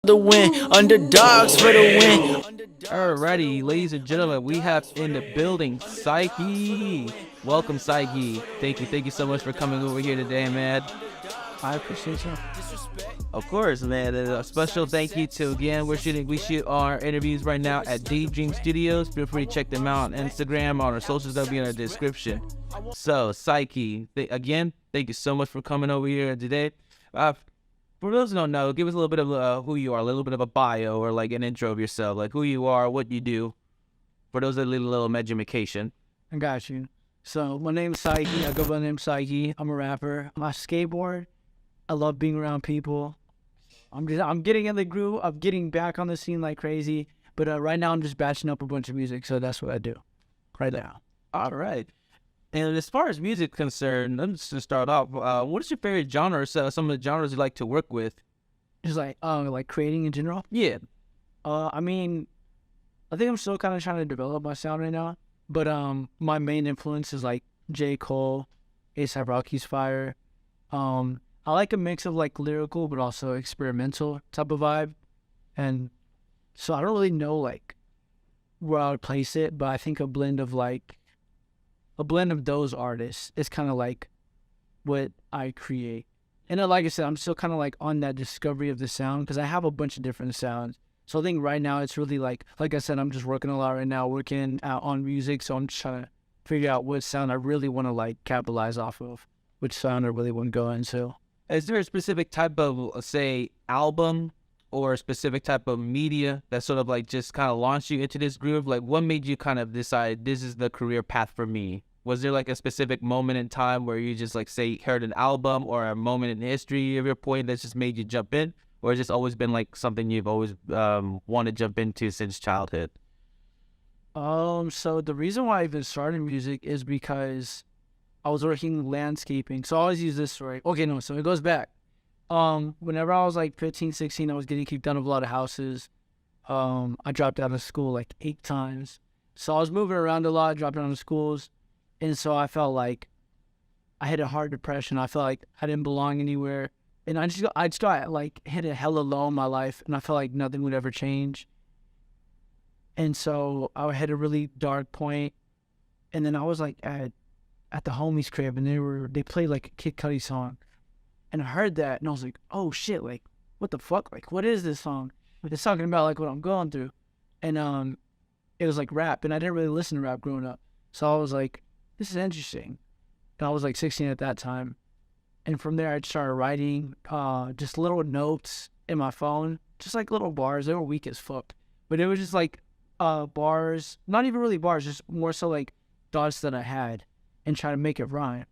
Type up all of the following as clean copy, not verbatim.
The win, underdogs for the win. Alrighty, ladies and gentlemen, we have in the building Psyche. Welcome, Psyche. Thank you so much for coming over here today, man. I appreciate you. Of course, man. And a special thank you to we shoot our interviews right now at Daydream Studios. Feel free to check them out on Instagram, on our socials. That'll be in the description. So, Psyche, again, thank you so much for coming over here today. For those who don't know, give us a little bit of who you are, a little bit of a bio or like an intro of yourself, like who you are, what you do. For those that need a little education. I got you. So my name's Psyche. I go by the name Psyche. I'm a rapper. I skateboard. I love being around people. I'm getting in the groove. I'm getting back on the scene like crazy. But right now I'm just batching up a bunch of music, so that's what I do right now. All right. And as far as music concerned, I'm just gonna start off. What is your favorite genre? So some of the genres you like to work with? Just like creating in general. Yeah. I mean, I think I'm still kind of trying to develop my sound right now. But my main influence is like J. Cole, A$AP Rocky's Fire. I like a mix of like lyrical but also experimental type of vibe. And so I don't really know like where I would place it, but I think a blend of those artists is kind of like what I create. And like I said, I'm still kind of like on that discovery of the sound because I have a bunch of different sounds. So I think right now it's really like I said, I'm just working a lot right now, working on music. So I'm just trying to figure out what sound I really want to like capitalize off of, which sound I really want to go into. Is there a specific type of, say, album or a specific type of media that sort of like just kind of launched you into this groove? Like what made you kind of decide this is the career path for me? Was there like a specific moment in time where you just like say heard an album or a moment in history of your point that just made you jump in? Or has this always been like something you've always wanted to jump into since childhood? So the reason why I even started music is because I was working landscaping. So I always use this story. Okay, no, so it goes back. Whenever I was like 15, 16, I was getting kicked out of a lot of houses. I dropped out of school like 8 times. So I was moving around a lot, dropping out of schools. And so I felt like I had a hard depression. I felt like I didn't belong anywhere. And I just got like hit a hella low in my life. And I felt like nothing would ever change. And so I had a really dark point. And then I was like at the homie's crib and they played like a Kid Cudi song. And I heard that and I was like, oh shit, like what the fuck? Like what is this song? It's talking about like what I'm going through. And it was like rap and I didn't really listen to rap growing up. So I was like, this is interesting. And I was like 16 at that time. And from there I started writing just little notes in my phone, just like little bars. They were weak as fuck. But it was just like bars, not even really bars, just more so like thoughts that I had and try to make it rhyme.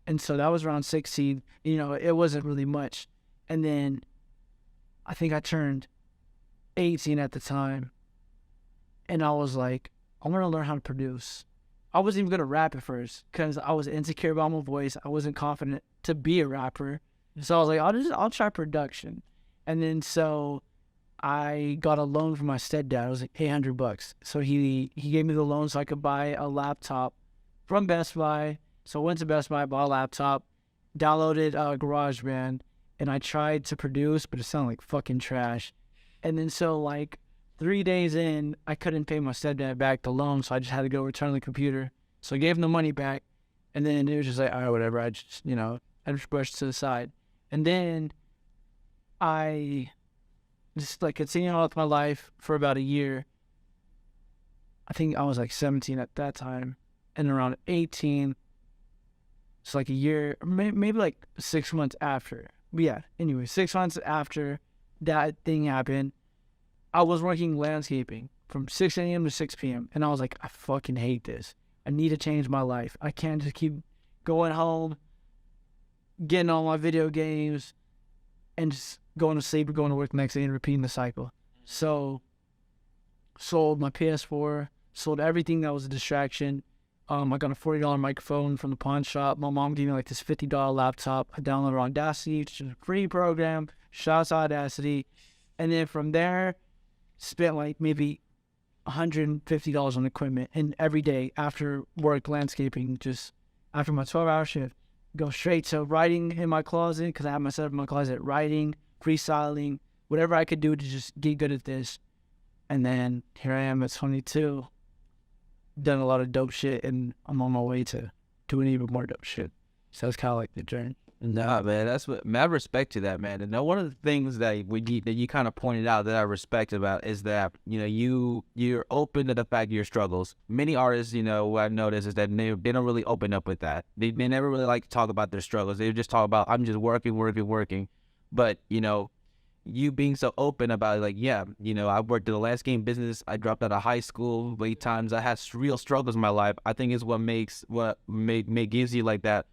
And so that was around 16. You know, it wasn't really much. And then I think I turned 18 at the time. And I was like, I want to learn how to produce. I wasn't even going to rap at first because I was insecure about my voice. I wasn't confident to be a rapper. So I was like, I'll try production. And then so I got a loan from my stepdad. It was like $800. So he gave me the loan so I could buy a laptop from Best Buy. So I went to Best Buy, bought a laptop, downloaded GarageBand, and I tried to produce, but it sounded like fucking trash. And then so like 3 days in, I couldn't pay my stepdad back the loan, so I just had to go return the computer. So I gave him the money back, and then it was just like, all right, whatever. I just brushed to the side. And then I just like continued on with my life for about a year. I think I was like 17 at that time, and around 18, it's like a year, maybe like 6 months after. But yeah, anyway, 6 months after that thing happened, I was working landscaping from 6 a.m. to 6 p.m. And I was like, I fucking hate this. I need to change my life. I can't just keep going home, getting on my video games, and just going to sleep or going to work the next day and repeating the cycle. So, sold my PS4, sold everything that was a distraction. I got a $40 microphone from the pawn shop. My mom gave me like this $50 laptop. I downloaded Audacity, which is a free program. Shouts out Audacity. And then from there, spent like maybe $150 on equipment. And every day after work landscaping, just after my 12-hour shift, go straight to writing in my closet because I have my setup in my closet, writing, freestyling, whatever I could do to just get good at this. And then here I am at 22, done a lot of dope shit, and I'm on my way to doing even more dope shit. So it's kind of like the journey. Nah, man, that's what, man, I respect to that, man. And now one of the things that that you kind of pointed out that I respect about is that, you know, you're open to the fact of your struggles. Many artists, you know, what I've noticed is that they don't really open up with that. They never really like to talk about their struggles. They just talk about, I'm just working. But, you know, you being so open about it, like, yeah, you know, I worked in the last game business. I dropped out of high school late times. I had real struggles in my life. I think is what gives you like that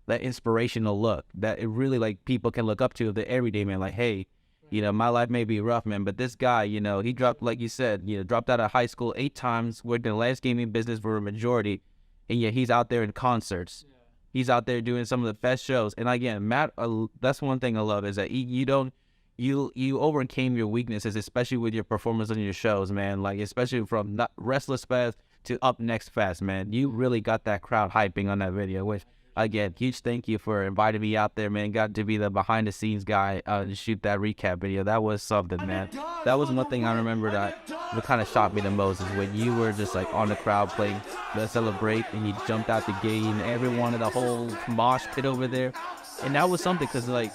inspirational look that it really like people can look up to the everyday man. Like, hey, you know, my life may be rough, man, but this guy, you know, he dropped, like you said, you know, dropped out of high school 8 times, worked in the last gaming business for a majority, and yet he's out there in concerts. Yeah. He's out there doing some of the best shows. And again, Matt, that's one thing I love is that you overcame your weaknesses, especially with your performance on your shows, man. Like, especially from not Restless Fest to Up Next Fest, man. You really got that crowd hyping on that video, which, again, huge thank you for inviting me out there, man. Got to be the behind-the-scenes guy to shoot that recap video. That was something, man. That was one thing I remember that kind of shocked me the most is when you were just, like, on the crowd playing Let's Celebrate, and you jumped out the gate, and everyone in the whole mosh pit over there. And that was something, because, like,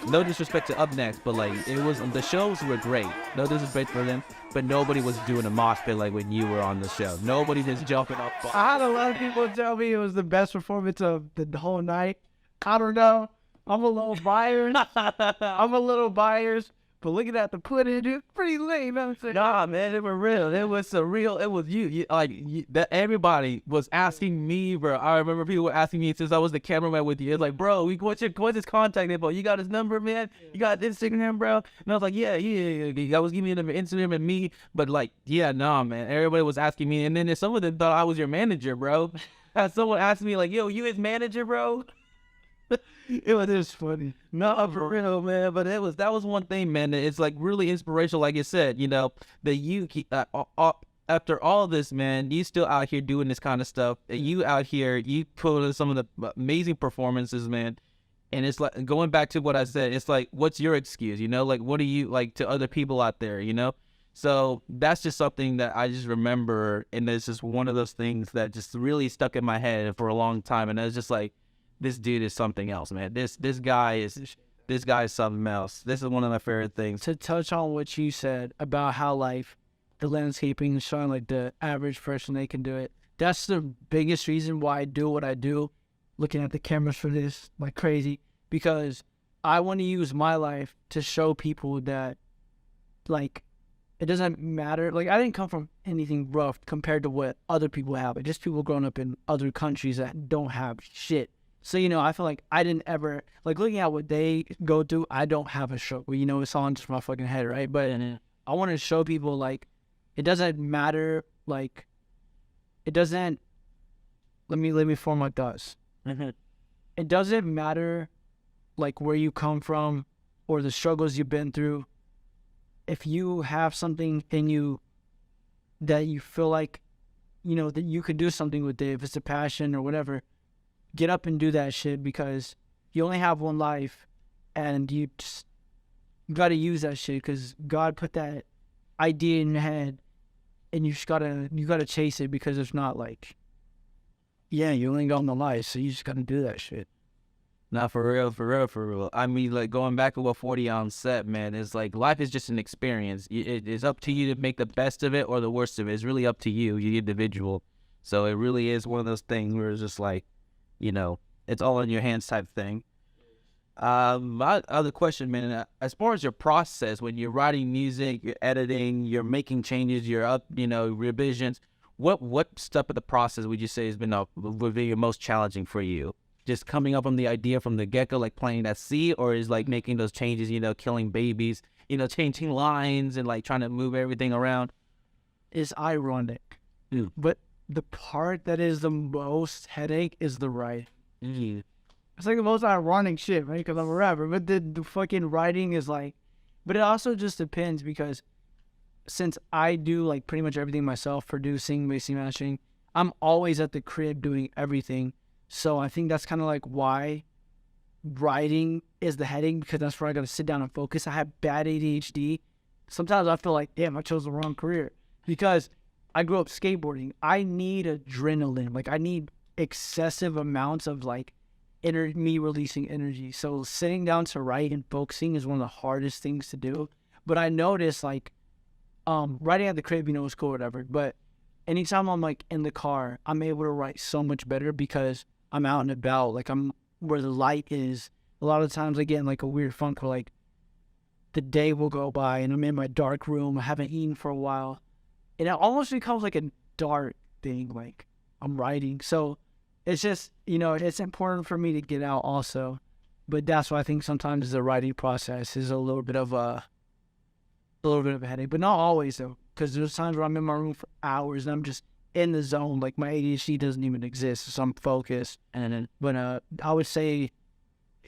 no disrespect to Up Next, but, like, it was, the shows were great. No disrespect for them, but nobody was doing a mosh pit like when you were on the show. Nobody just jumping up. I had a lot of people tell me it was the best performance of the whole night. I don't know. I'm a little biased. But looking at the footage, it's pretty late. You know what I'm saying? Nah, man, it was real. It was surreal. It was that everybody was asking me, bro. I remember people were asking me since I was the cameraman with you. It's like, bro, what's his contact info? You got his number, man? You got Instagram, bro? And I was like, yeah. I was giving them Instagram and me, but like, yeah, nah, man. Everybody was asking me, and then some of them thought I was your manager, bro. Someone asked me like, yo, you his manager, bro? It was just funny. No, for real, man. But that was one thing, man. It's like really inspirational, like you said. You know, that you after all this, man, you still out here doing this kind of stuff. You out here, you put in some of the amazing performances, man. And it's like going back to what I said. It's like, what's your excuse? You know, like what do you like to other people out there? You know. So that's just something that I just remember, and it's just one of those things that just really stuck in my head for a long time. And it's just like, this dude is something else, man. This guy is something else. This is one of my favorite things. To touch on what you said about how like the landscaping is showing like the average person they can do it. That's the biggest reason why I do what I do, looking at the cameras for this like crazy, because I want to use my life to show people that like it doesn't matter. Like I didn't come from anything rough compared to what other people have. It's just people growing up in other countries that don't have shit. So, you know, I feel like I didn't ever, like, looking at what they go through, I don't have a struggle. You know, it's all in just my fucking head, right? But I want to show people, like, it doesn't matter, like, it doesn't, let me form like this. It doesn't matter, like, where you come from or the struggles you've been through. If you have something in you that you feel like, you know, that you could do something with it, if it's a passion or whatever, get up and do that shit, because you only have one life, and you got to use that shit, because God put that idea in your head, and you gotta chase it, because it's not like, yeah, you only got one life, so you just gotta do that shit. Nah, for real. I mean, like, going back to what 40 on set, man, it's like life is just an experience. It's up to you to make the best of it or the worst of it. It's really up to you, the individual. So it really is one of those things where it's just like, you know, it's all in your hands type thing. My other question, man, as far as your process, when you're writing music, you're editing, you're making changes, you're up, you know, revisions, what step of the process would you say has been would be most challenging for you? Just coming up with the idea from the get-go, like playing that C, or is like making those changes, you know, killing babies, you know, changing lines and like trying to move everything around? It's ironic, but the part that is the most headache is the writing. It's like the most ironic shit, right? Because I'm a rapper, but the fucking writing is like, but it also just depends, because since I do like pretty much everything myself, producing, mixing, mastering, I'm always at the crib doing everything. So I think that's kind of like why writing is the heading because that's where I got to sit down and focus. I have bad ADHD. Sometimes I feel like, damn, I chose the wrong career because I grew up skateboarding. I need adrenaline. Like I need excessive amounts of like me releasing energy. So sitting down to write and focusing is one of the hardest things to do. But I noticed like writing at the crib, you know, was cool or whatever. But anytime I'm like in the car, I'm able to write so much better because I'm out and about. Like I'm where the light is. A lot of times I get in like a weird funk where like the day will go by and I'm in my dark room. I haven't eaten for a while. And it almost becomes like a dark thing. Like I'm writing. So it's just, you know, it's important for me to get out also. But that's why I think sometimes the writing process is a little bit of a headache. But not always though. Because there's times where I'm in my room for hours and I'm just in the zone. Like my ADHD doesn't even exist. So I'm focused. But I would say,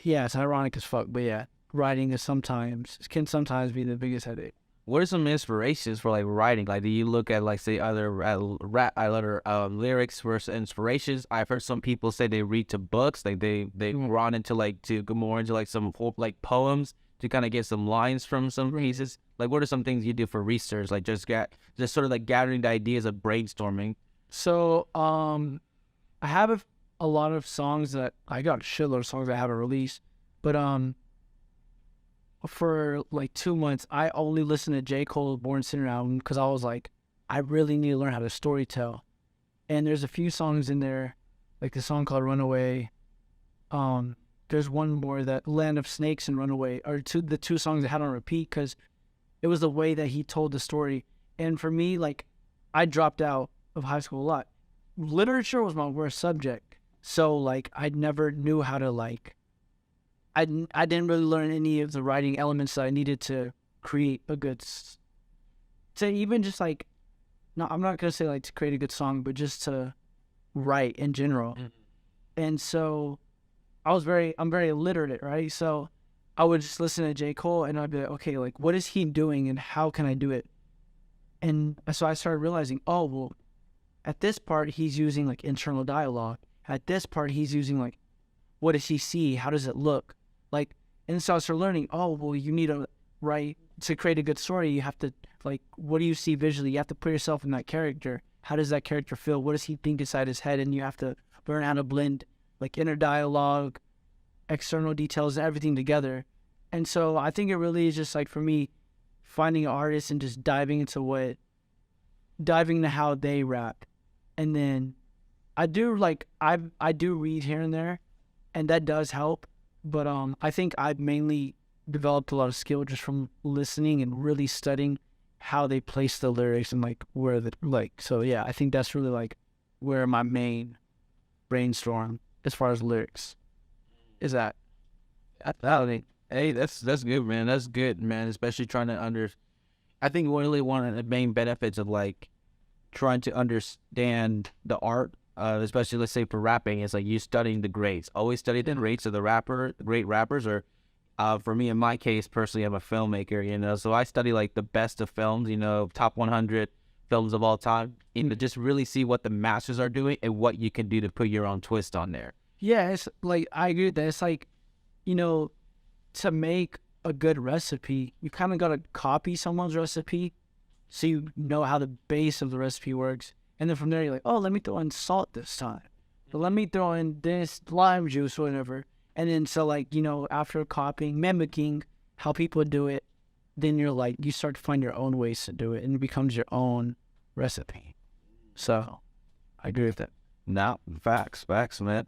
yeah, it's ironic as fuck. But yeah, writing can sometimes be the biggest headache. What are some inspirations for like writing? Like, do you look at like say other lyrics versus inspirations? I've heard some people say they read to books, like they run into like to go more into like some whole like poems to kind of get some lines from some pieces. Like, what are some things you do for research? Like just sort of like gathering the ideas of brainstorming. So I have a lot of songs that I got a shitload of songs I haven't released, but for like 2 months, I only listened to J. Cole's Born Sinner album because I was like, I really need to learn how to storytell. And there's a few songs in there, like the song called Runaway. There's one more, that Land of Snakes and Runaway are the two songs I had on repeat because it was the way that he told the story. And for me, like, I dropped out of high school a lot. Literature was my worst subject. So, like, I never knew how to, like, I didn't really learn any of the writing elements that I needed to create a good, to even just like, no, I'm not going to say like to create a good song, but just to write in general. Mm-hmm. And so I'm very illiterate, right? So I would just listen to J. Cole and I'd be like, okay, like what is he doing and how can I do it? And so I started realizing, oh, well, at this part, he's using like internal dialogue. At this part, he's using like, what does he see? How does it look? Like, and so I started learning, oh, well, you need to write, to create a good story, you have to, like, what do you see visually? You have to put yourself in that character. How does that character feel? What does he think inside his head? And you have to learn how to blend, like, inner dialogue, external details, and everything together. And so I think it really is just, like, for me, finding an artist and just diving into how they rap. And then I do, like, I do read here and there, and that does help. But I think I've mainly developed a lot of skill just from listening and really studying how they place the lyrics and like where the like. So yeah, I think that's really like where my main brainstorm as far as lyrics is at. Hey, that's good, man. That's good, man. Especially trying to I think really one of the main benefits of like trying to understand the art. Especially let's say for rapping, is like you studying the greats. Always study the greats of the great rappers. Or for me, in my case, personally, I'm a filmmaker, you know, so I study like the best of films, you know, top 100 films of all time, and to just really see what the masters are doing and what you can do to put your own twist on there. Yeah, it's like I agree with that. It's like, you know, to make a good recipe, you kind of got to copy someone's recipe so you know how the base of the recipe works. And then from there, you're like, oh, let me throw in salt this time. But let me throw in this lime juice or whatever. And then so, like, you know, after copying, mimicking how people do it, then you're like, you start to find your own ways to do it. And it becomes your own recipe. So I agree with that. No, facts, man.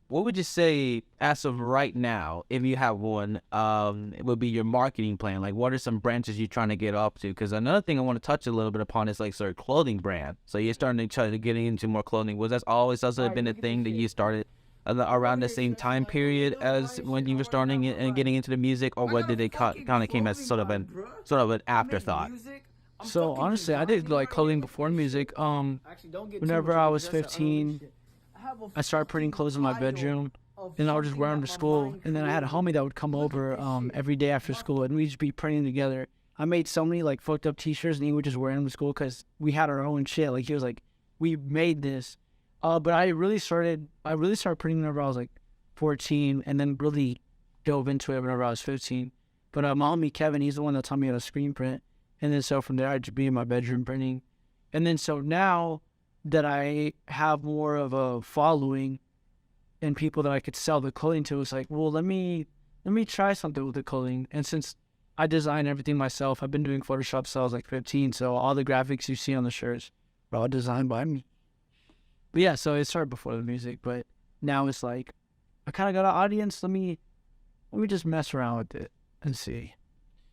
What would you say, as of right now, if you have one, it would be your marketing plan? Like, what are some branches you're trying to get up to? Because another thing I want to touch a little bit upon is, like, sort of clothing brand. So you're starting to try to get into more clothing. Was that always also been a thing that you started around the same time period as when you were starting and getting into the music? Or what did it kind of came as sort of an afterthought? So, honestly, I did, like, clothing before music. Whenever I was 15... I started printing clothes in my bedroom, and I would just wear them to school. And then I had a homie that would come over every day after school, and we'd just be printing together. I made so many like fucked up T-shirts, and he would just wear them to school because we had our own shit. Like he was like, we made this. But I really started printing whenever I was like 14, and then really dove into it whenever I was 15. But my homie Kevin, he's the one that taught me how to screen print. And then so from there, I'd just be in my bedroom printing. And then so now that I have more of a following and people that I could sell the clothing to, it's like, well, let me try something with the clothing. And since I design everything myself, I've been doing Photoshop since I was like 15. So all the graphics you see on the shirts are all designed by me. But yeah, so it started before the music, but now it's like, I kind of got an audience. Let me just mess around with it and see.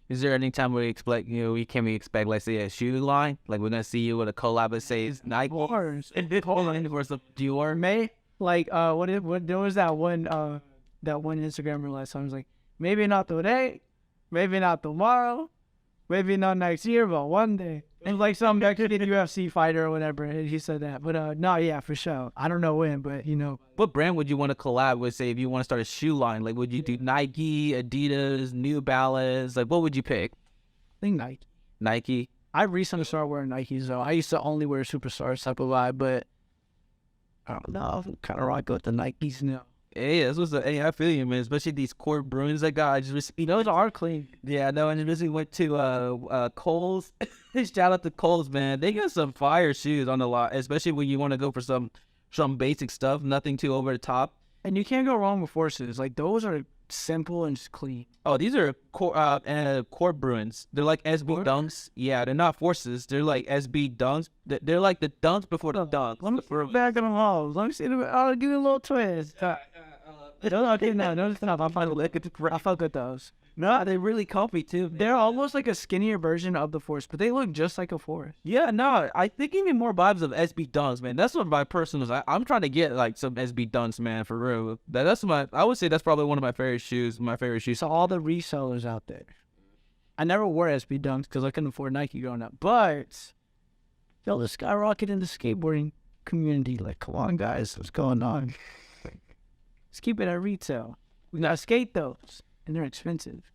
Is there any time we expect, can we expect, let's say, a shoe line? Like, we're going to see you with a collab that says Nike or some Dior? May, like, what there was that one Instagram reel I saw. I was like, maybe not today, maybe not tomorrow, maybe not next year, but one day. And like some Mexican UFC fighter or whatever, and he said that. But no, yeah, for sure. I don't know when, but What brand would you want to collab with, say, if you want to start a shoe line? Like, would you do Nike, Adidas, New Balance? Like, what would you pick? I think Nike. Nike? I recently started wearing Nikes, though. I used to only wear Superstars type of vibe, but I don't know. I'm kind of rocking with the Nikes now. Hey, I feel you, man. Especially these court Bruins I got. I just recently, Those are clean. Yeah, no, and I recently went to Kohl's. Shout out to Kohl's, man. They got some fire shoes on the lot, especially when you want to go for some basic stuff, nothing too over the top. And you can't go wrong with forces. Like, those are simple and just clean. Oh, these are court Bruins. They're like SB dunks. Yeah, they're not forces. They're like SB dunks. They're like the dunks before the dunks. Let me put back in the walls. Let me see. I'll give you a little twist. Okay, no, it's enough. I fuck with those. No, they're really comfy too. They're almost like a skinnier version of the Force, but they look just like a Force. Yeah, no, I think even more vibes of SB dunks, man. That's what my personal. I'm trying to get like some SB dunks, man, for real. I would say that's probably one of my favorite shoes. So all the resellers out there, I never wore SB dunks because I couldn't afford Nike growing up. But yo, the skyrocket in the skateboarding community. Like, come on, guys, what's going on? Let's keep it at retail. We gotta skate those, and they're expensive.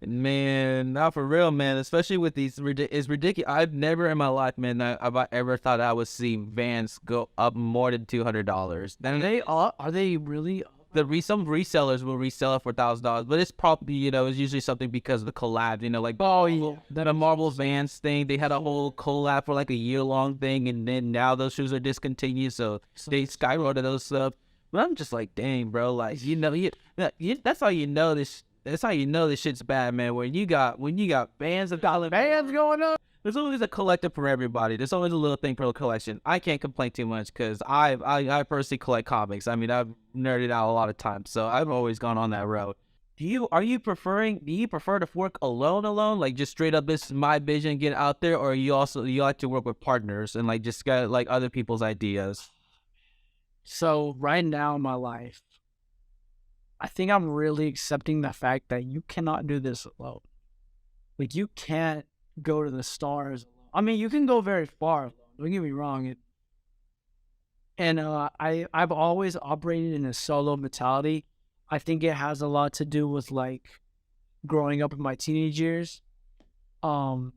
Man, not for real, man. Especially with these, it's ridiculous. I've never in my life, man, have I ever thought I would see Vans go up more than $200. Are they really? Some resellers will resell it for $1,000, but it's probably it's usually something because of the collab. Like the Marvel Vans thing. They had a whole collab for like a year-long thing, and then now those shoes are discontinued, so they skyrocketed those stuff. But I'm just like, dang, bro, like that's how you know this. That's how you know this shit's bad, man. When you got bands of dollar bands going up, there's always a collective for everybody. There's always a little thing for a collection. I can't complain too much because I personally collect comics. I mean, I've nerded out a lot of times, so I've always gone on that road. Do you prefer to work alone, like just straight up, this is my vision, get out there, or you like to work with partners and like just get like other people's ideas? So right now in my life, I think I'm really accepting the fact that you cannot do this alone. Like, you can't go to the stars alone. I mean, you can go very far alone. Don't get me wrong. I've always operated in a solo mentality. I think it has a lot to do with like growing up in my teenage years, and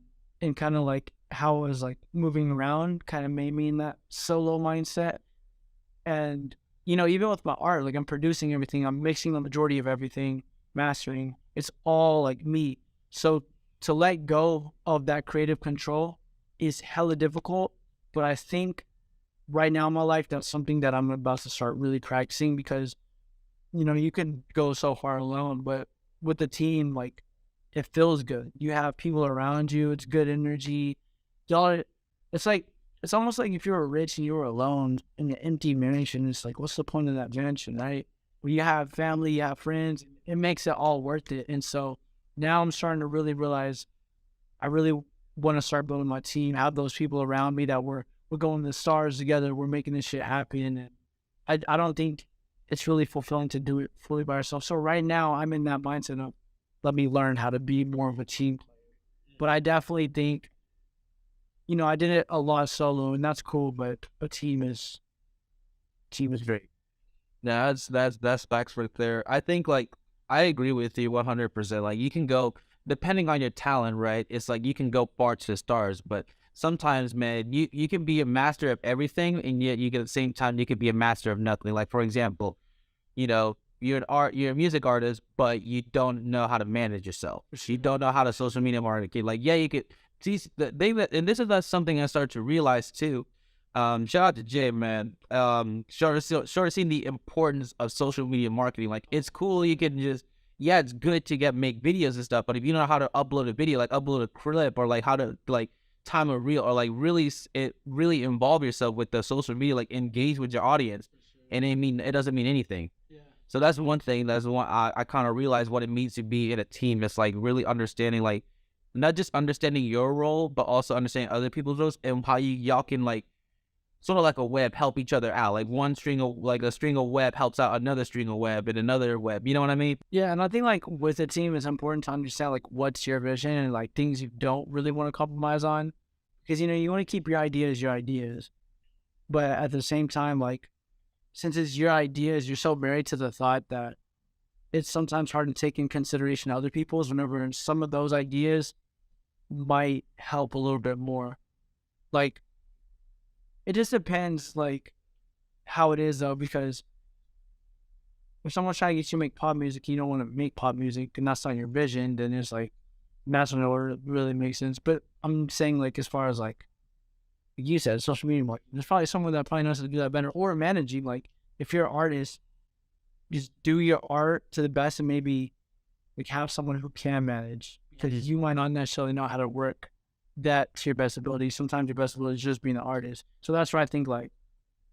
kind of like how I was like moving around kind of made me in that solo mindset. And even with my art, like I'm producing everything, I'm mixing the majority of everything, mastering. It's all like me. So to let go of that creative control is hella difficult. But I think right now in my life, that's something that I'm about to start really practicing because, you can go so far alone, but with the team, like it feels good. You have people around you. It's good energy. It's almost like if you were rich and you were alone in an empty mansion, it's like, what's the point of that mansion, right? When you have family, you have friends, it makes it all worth it. And so now I'm starting to really realize I really want to start building my team, have those people around me that we're going to the stars together, we're making this shit happen. And I don't think it's really fulfilling to do it fully by yourself. So right now I'm in that mindset of let me learn how to be more of a team player. But I definitely think, I did it a lot solo, and that's cool. But a team is great. Yeah, that's facts right there. I think like I agree with you 100%. Like you can go depending on your talent, right? It's like you can go far to the stars, but sometimes, man, you can be a master of everything, and yet at the same time you could be a master of nothing. Like for example, you're you're a music artist, but you don't know how to manage yourself. You don't know how to social media market. Like, yeah, you could see the thing that, and this is that's something I started to realize too. Shout out to Jay, man. Sort of seeing the importance of social media marketing. Like, it's cool. You can just, yeah, it's good to make videos and stuff. But if you know how to upload a video, like upload a clip, or like how to like time a reel, or like really involve yourself with the social media, like engage with your audience. And it doesn't mean anything. Yeah. So that's one thing. That's one I kind of realized what it means to be in a team. It's like really understanding, like not just understanding your role, but also understanding other people's roles, and how y'all can like sort of like a web help each other out. Like a string of web helps out another string of web and another web. You know what I mean? Yeah, and I think like with a team, it's important to understand like what's your vision and like things you don't really want to compromise on, because you want to keep your ideas, but at the same time, like since it's your ideas, you're so married to the thought that it's sometimes hard to take in consideration other people's, whenever some of those ideas might help a little bit more. Like, it just depends, like, how it is, though, because if someone's trying to get you to make pop music, you don't want to make pop music, and that's not your vision, then it's like, that's when it really makes sense. But I'm saying, like, as far as, like you said, social media, like, there's probably someone that probably knows how to do that better, or managing. Like, if you're an artist, just do your art to the best, and maybe like have someone who can manage, because you might not necessarily know how to work that to your best ability. Sometimes your best ability is just being an artist. So that's why I think like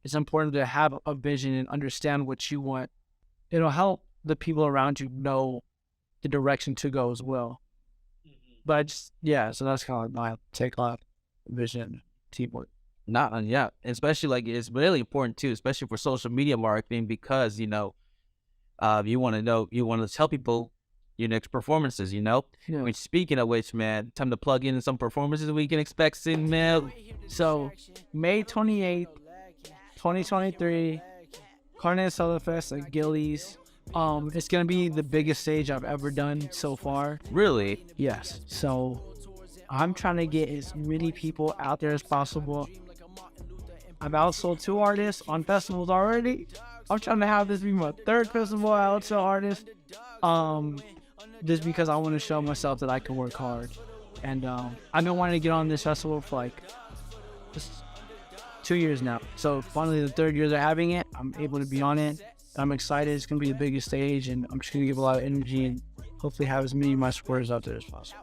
it's important to have a vision and understand what you want. It'll help the people around you know the direction to go as well. But so that's kind of my take on vision, teamwork. Yeah, especially like it's really important too, especially for social media marketing, because you want to tell people your next performances. Yeah. I mean, speaking of which, man, time to plug in some performances we can expect soon, man. So May 28th, 2023, Carnet Solo Fest at Gillies. It's gonna be the biggest stage I've ever done so far. Really? Yes. So I'm trying to get as many people out there as possible. I've outsold 2 artists on festivals already. I'm trying to have this be my 3rd festival I outsell artists. Just because I want to show myself that I can work hard. And I've been wanting to get on this festival for like just 2 years now. So finally the 3rd year they're having it, I'm able to be on it. I'm excited. It's going to be the biggest stage, and I'm just going to give a lot of energy and hopefully have as many of my supporters out there as possible.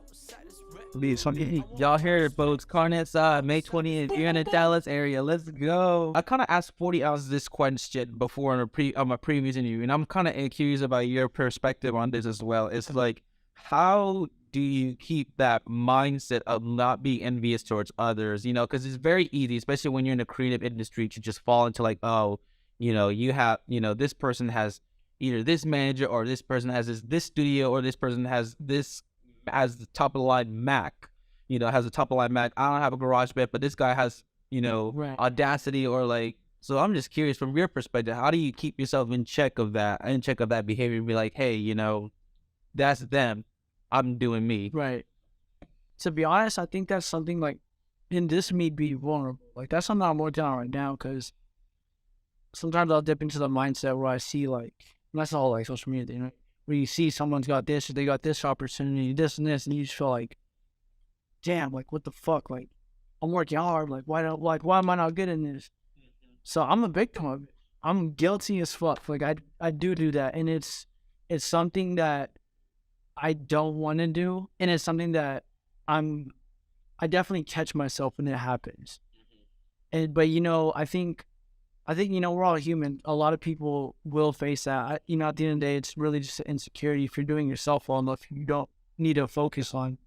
Y'all heard it, folks. Carnet's May 20th. You're in the Dallas area. Let's go. I kind of asked 40 ounces this question before on my previous interview, and I'm kind of curious about your perspective on this as well. It's like, how do you keep that mindset of not being envious towards others? Because it's very easy, especially when you're in the creative industry, to just fall into like, oh, you have, this person has either this manager, or this person has this studio, or this person has this as the top of the line Mac, has a top of the line Mac. I don't have a GarageBand, but this guy has, Right. Audacity, or like. So I'm just curious, from your perspective, how do you keep yourself in check of that behavior, and be like, hey, that's them, I'm doing me. Right. To be honest, I think that's something like, and this me be vulnerable. Like that's something I'm working on right now, because sometimes I'll dip into the mindset where I see like, and that's all like social media thing, right? Where you see someone's got this, or they got this opportunity, this and this, and you just feel like, damn, like what the fuck? Like I'm working hard, like why am I not good in this? So I'm a victim of it. I'm guilty as fuck. Like I do that, and it's something that I don't want to do, and it's something that I definitely catch myself when it happens. But I think we're all human. A lot of people will face that. At the end of the day, it's really just an insecurity. If you're doing yourself well enough, you don't need to focus on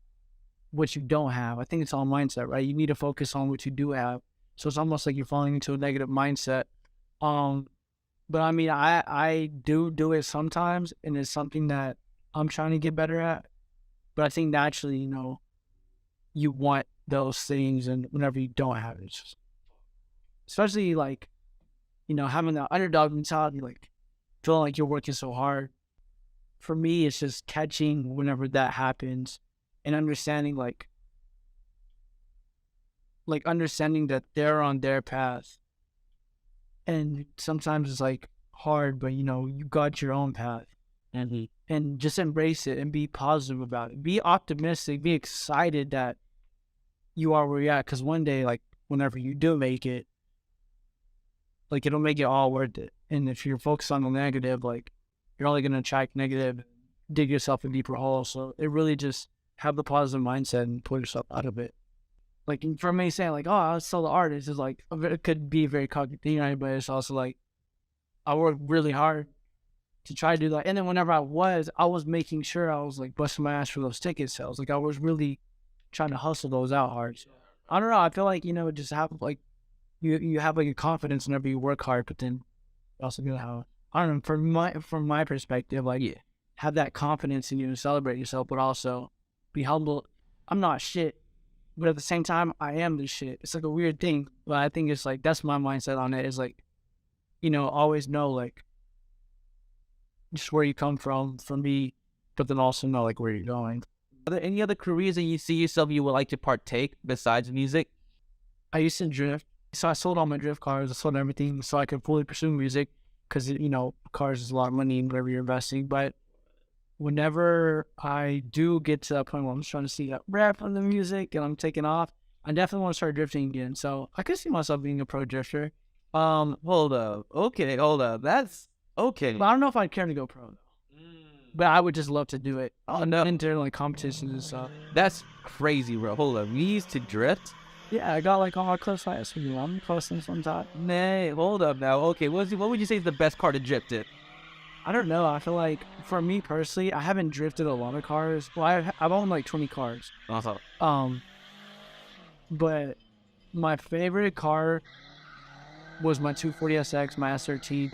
what you don't have. I think it's all mindset, right? You need to focus on what you do have. So it's almost like you're falling into a negative mindset. But I mean, I do it sometimes, and it's something that I'm trying to get better at. But I think naturally, you want those things, and whenever you don't have it, it's just, especially like, having the underdog mentality, like feeling like you're working so hard. For me, it's just catching whenever that happens, and understanding understanding that they're on their path. And sometimes it's like hard, but you know, you got your own path. And just embrace it and be positive about it. Be optimistic, be excited that you are where you're at. Because one day, like, whenever you do make it, like, it'll make it all worth it. And if you're focused on the negative, like, you're only going to attract negative, dig yourself a deeper hole. So it really just have the positive mindset and pull yourself out of it. Like, for me saying, like, oh, I was still the artist is like, it could be very cognitive, but it's also like, I worked really hard to try to do that. And then whenever I was making sure I was like busting my ass for those ticket sales. Like, I was really trying to hustle those out hard. So, I don't know. I feel like, you know, just have like, you have like a confidence whenever you work hard, but then you also gonna have, I don't know, from my perspective, like, have that confidence in you and celebrate yourself, but also be humble. I'm not shit, but at the same time, I am the shit. It's like a weird thing, but I think it's like, that's my mindset on it, is like, you know, always know like just where you come from me, but then also know like where you're going. Are there any other careers that you see yourself you would like to partake besides music? I used to drift, so I sold all my drift cars. I sold everything so I could fully pursue music, because, you know, cars is a lot of money whenever you're investing. But whenever I do get to that point where I'm just trying to see that rap on the music and I'm taking off, I definitely want to start drifting again. So I could see myself being a pro drifter. Hold up. Okay, hold up. That's okay. But I don't know if I'd care to go pro though. But I would just love to do it. Oh no, enter like competitions and stuff. That's crazy, bro. Hold up. We used to drift. Yeah, I got like all my close fights with you. I'm posting sometimes. Nay, hold up now. Okay, what would you say is the best car to drift in? I don't know. I feel like for me personally, I haven't drifted a lot of cars. Well, I've owned like 20 cars. Awesome. But my favorite car was my 240SX, my S13.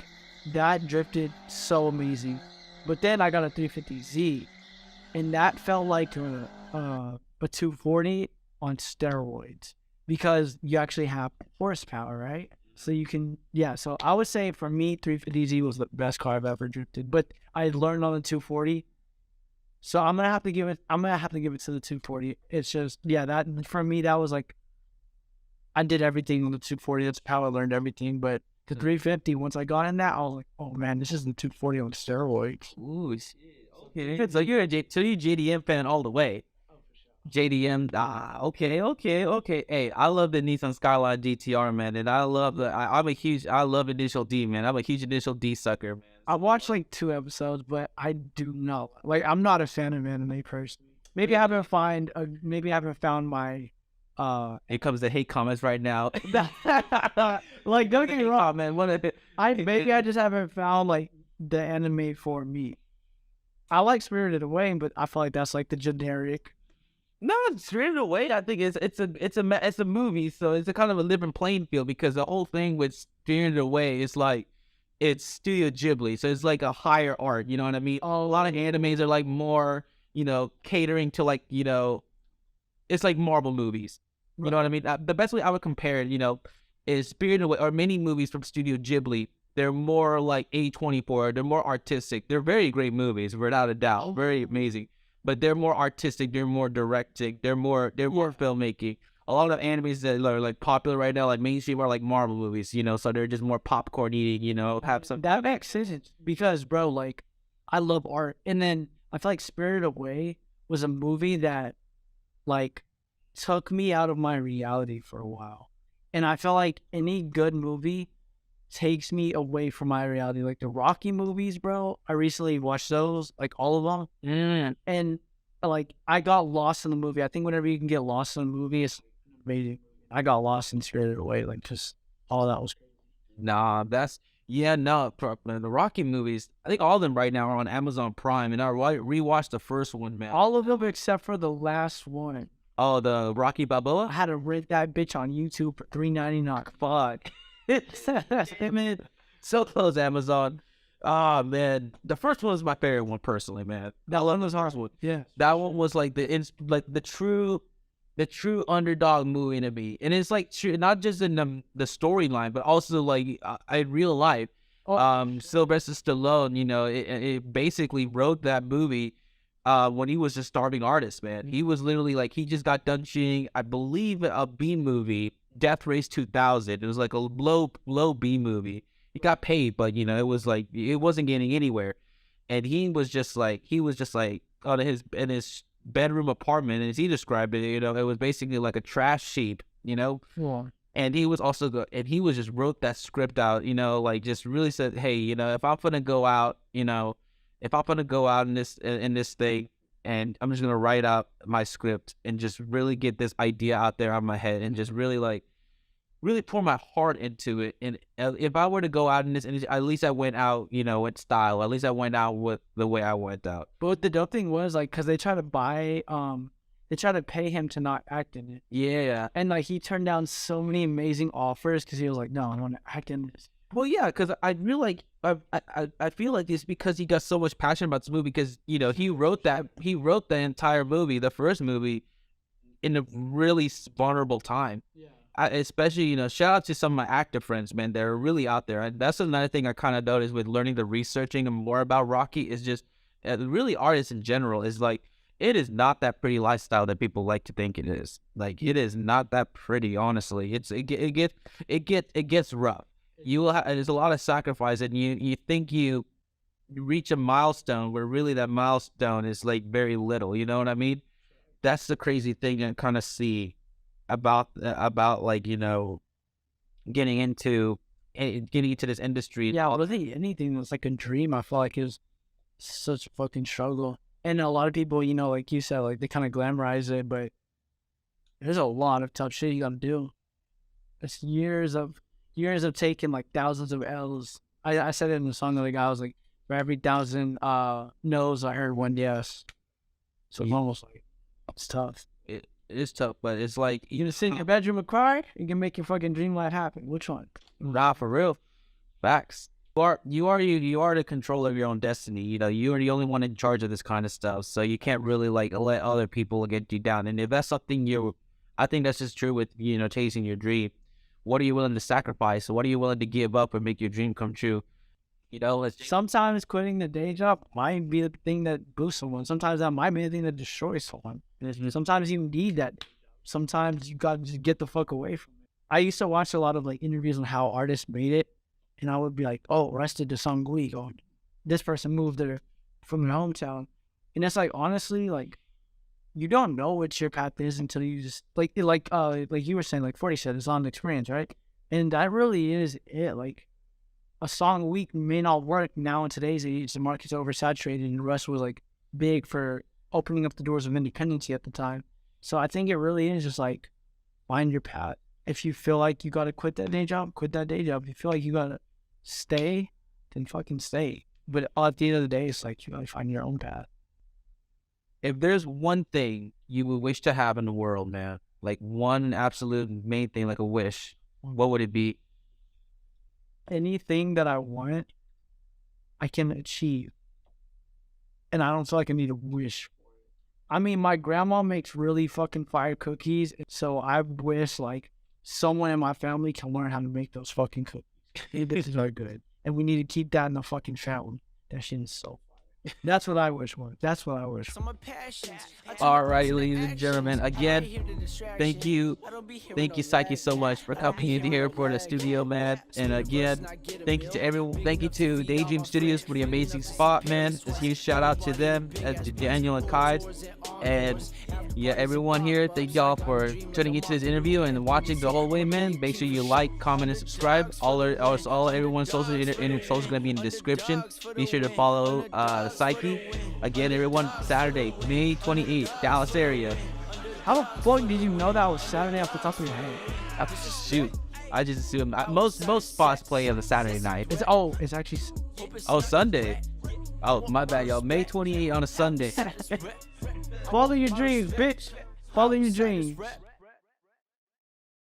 That drifted so amazing. But then I got a 350Z, and that felt like a 240 on steroids, because you actually have horsepower, right? So you can, so I would say for me, 350Z was the best car I've ever drifted. But I learned on the 240, so I'm gonna have to give it to the 240. It's just, that for me, that was like, I did everything on the 240. That's how I learned everything. But the 350, once I got in that, I was like, oh man, this is the 240 on steroids. Ooh, shit. Okay. So you're a JDM fan all the way. JDM, okay. Hey, I love the Nissan Skyline GTR, man, and I love I love Initial D, man. I'm a huge Initial D sucker, man. I watched like 2 episodes, but I do not like. I'm not a fan of anime personally. Maybe I haven't found my. Here comes the hate comments right now. Like, don't get me wrong, man. I just haven't found like the anime for me. I like Spirited Away, but I feel like that's like the generic. No, Spirited Away, I think it's a movie, so it's a kind of a different playing field, because the whole thing with Spirited Away is like, it's Studio Ghibli, so it's like a higher art, you know what I mean? A lot of animes are like more, you know, catering to like, you know, it's like Marvel movies. You know what I mean? The best way I would compare it, you know, is Spirited Away, or many movies from Studio Ghibli. They're more like A24. They're more artistic. They're very great movies, without a doubt. Very amazing. But they're more artistic. They're more directing. They're more filmmaking. A lot of animes that are like popular right now, like mainstream, are like Marvel movies, you know, so they're just more popcorn eating, you know, have some. That makes sense, because, bro, like, I love art. And then I feel like Spirited Away was a movie that, like, took me out of my reality for a while. And I feel like any good movie takes me away from my reality. Like the Rocky movies, bro. I recently watched those, like all of them. And like, I got lost in the movie. I think whenever you can get lost in a movie, it's amazing. I got lost and Spirited Away. Like, just all that was crazy. Nah, the Rocky movies, I think all of them right now are on Amazon Prime, and I rewatched the first one, man. All of them except for the last one. Oh, the Rocky Balboa? I had to rent that bitch on YouTube for $3.99. Fuck. Man, so close, Amazon. Oh, man. The first one was my favorite one, personally, man. That one was Hardwood. Yeah. That one was like the true underdog movie to me. And it's like true, not just in the storyline, but also like in real life. Sylvester Stallone, you know, it basically wrote that movie when he was a starving artist, man. He was literally like, he just got done shooting, I believe, a B movie, Death Race 2000. It was like a low B movie. he got paid, but you know, it was like it wasn't getting anywhere. And he was just like on his bedroom apartment, and as he described it, you know, it was basically like a trash heap, you know. Yeah. And he was also and he was just wrote that script out, you know, like just really said, hey, you know, if I'm gonna go out, you know, if I'm gonna go out in this thing, and I'm just gonna write out my script and just really get this idea out there on my head, and just really pour my heart into it. And if I were to go out in this industry, at least I went out, you know, in style. At least I went out with the way I went out. But the dope thing was, like, because they try to they try to pay him to not act in it. Yeah. And, like, he turned down so many amazing offers because he was like, no, I want to act in this. Well, yeah, because I feel like I feel like it's because he got so much passion about this movie, because, you know, he wrote the entire movie, the first movie, in a really vulnerable time. Yeah. Especially, you know, shout out to some of my actor friends, man. They're really out there. And that's another thing I kind of noticed with learning the researching and more about Rocky is just really artists in general is like, it is not that pretty lifestyle that people like to think it is. Like, it is not that pretty, honestly. It gets rough. You will there's a lot of sacrifice, and you think you reach a milestone where really that milestone is like very little. You know what I mean? That's the crazy thing to kind of see about like, you know, getting into this industry. Yeah, well, I think anything that's like a dream, I feel like is such a fucking struggle. And a lot of people, you know, like you said, like they kind of glamorize it, but there's a lot of tough shit you gotta do. It's years of taking like thousands of L's. I said it in the song the other guy. I was like, for every 1,000 no's, I heard one yes. So it's almost like it's tough. It is tough, but it's like You gonna sit in your bedroom and cry? You can make your fucking dream life happen. Which one? nah, for real. Facts. You are the controller of your own destiny. You know, you are the only one in charge of this kind of stuff. So you can't really like let other people get you down. And if that's something I think that's just true with, you know, chasing your dream. What are you willing to sacrifice? What are you willing to give up and make your dream come true? You know, Sometimes quitting the day job might be the thing that boosts someone. Sometimes that might be the thing that destroys someone. Sometimes you need that. Sometimes you gotta just get the fuck away from it. I used to watch a lot of like interviews on how artists made it, and I would be like, oh, Rested to Sangui, or this person moved there from their hometown. And it's like, honestly, like, you don't know what your path is until you just like you were saying, like 40 said, it's on experience, right? And that really is it. Like, a song a week may not work now in today's age. The market's oversaturated, and Russ was like big for opening up the doors of independency at the time. So I think it really is just like, find your path. If you feel like you gotta quit that day job, quit that day job. If you feel like you gotta stay, then fucking stay. But at the end of the day, it's like you gotta find your own path. if there's one thing you would wish to have in the world, man, like one absolute main thing, like a wish, what would it be? Anything that I want, I can achieve. And I don't feel like I need a wish. I mean, my grandma makes really fucking fire cookies, so I wish like someone in my family can learn how to make those fucking cookies. This is not good, and we need to keep that in the fucking family. That shit is so fire. That's what I wish for. That's what I wish for. Alrighty, ladies and gentlemen, again, thank you, Psyche, so much for coming in here for the studio, man. And again, thank you to everyone. Thank you to Daydream Studios for the amazing spot, man. Just huge shout out to them, to Daniel and Kai, and yeah, everyone here. Thank y'all for tuning into this interview and watching the whole way, man. Make sure you like, comment, and subscribe. All everyone's social gonna be in the description. Be sure to follow Psyche. Again, everyone, Saturday, May 28th, Dallas area. How the fuck did you know that was Saturday off the top of your head? Shoot, I just assume most spots play on the Saturday night. It's actually Sunday. Oh, my bad, y'all. May 28th on a Sunday. Follow your dreams, bitch. Follow your dreams.